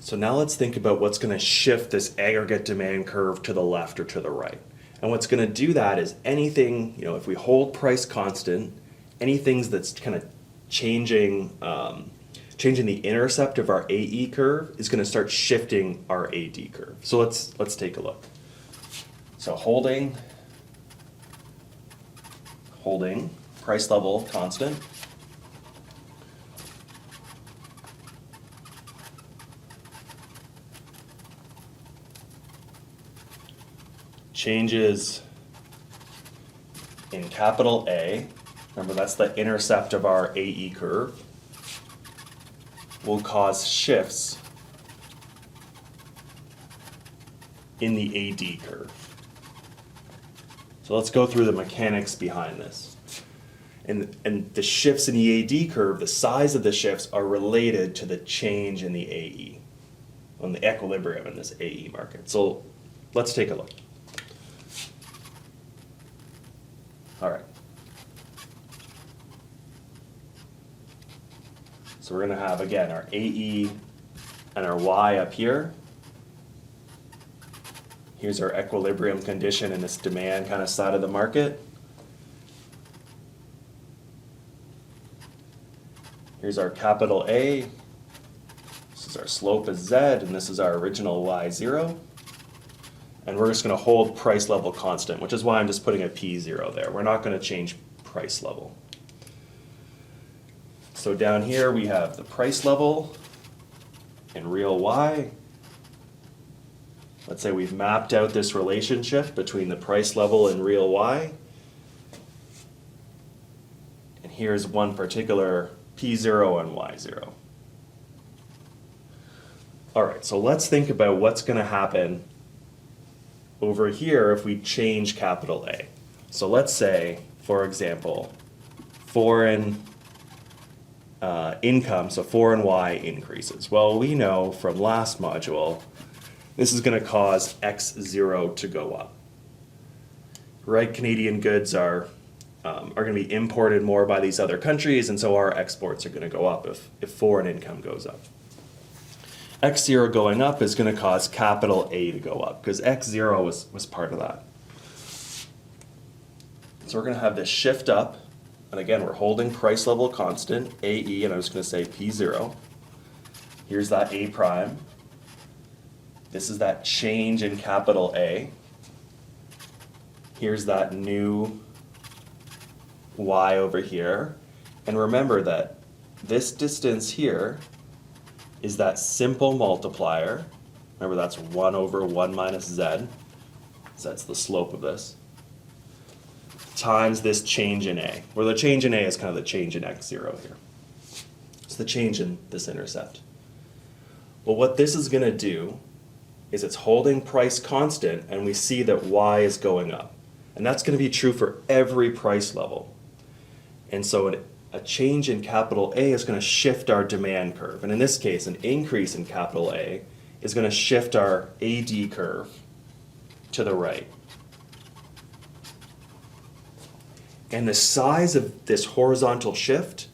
So now let's think about what's going to shift this aggregate demand curve to the left or to the right. And what's going to do that is anything, if we hold price constant, anything that's kind of changing the intercept of our AE curve is going to start shifting our AD curve. So let's take a look. So holding price level constant. Changes in capital A, remember that's the intercept of our AE curve, will cause shifts in the AD curve. So let's go through the mechanics behind this. And the shifts in the AD curve, the size of the shifts are related to the change in the AE, on the equilibrium in this AE market. So let's take a look. All right. So we're going to have, again, our AE and our Y up here. Here's our equilibrium condition in this demand kind of side of the market. Here's our capital A. This is our slope is Z, and this is our original Y0. And we're just going to hold price level constant, which is why I'm just putting a P0 there. We're not going to change price level. So down here we have the price level in real Y. Let's say we've mapped out this relationship between the price level and real Y. And here's one particular P0 and Y0. All right, so let's think about what's going to happen over here if we change capital A. So let's say, for example, foreign income, so foreign Y increases. Well, we know from last module, this is going to cause X0 to go up. Right, Canadian goods are going to be imported more by these other countries, and so our exports are going to go up if foreign income goes up. X0 going up is going to cause capital A to go up, because X0 was part of that. So we're going to have this shift up, and again, we're holding price level constant, AE, and I'm just going to say P0. Here's that A prime. This is that change in capital A. Here's that new Y over here. And remember that this distance here is that simple multiplier. Remember, that's 1 over 1 minus Z. So that's the slope of this. Times this change in A, where the change in A is kind of the change in X0 here. It's the change in this intercept. Well, what this is going to do is it's holding price constant, and we see that Y is going up. And that's going to be true for every price level. And so a change in capital A is going to shift our demand curve. And in this case, an increase in capital A is going to shift our AD curve to the right. And the size of this horizontal shift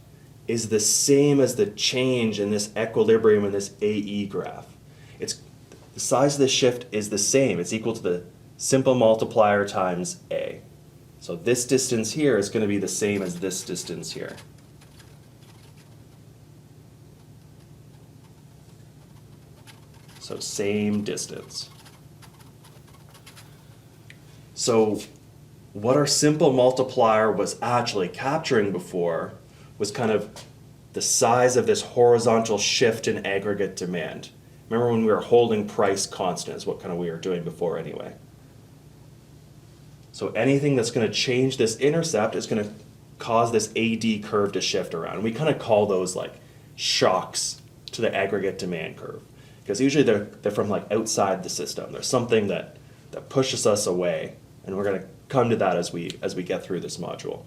is the same as the change in this equilibrium in this AE graph. The size of the shift is the same. It's equal to the simple multiplier times A. So this distance here is going to be the same as this distance here. So same distance. So what our simple multiplier was actually capturing before was kind of the size of this horizontal shift in aggregate demand. Remember when we were holding price constant is what kind of we were doing before anyway. So anything that's going to change this intercept is going to cause this AD curve to shift around. We kind of call those like shocks to the aggregate demand curve, because usually they're from like outside the system. There's something that pushes us away, and we're going to come to that as we get through this module.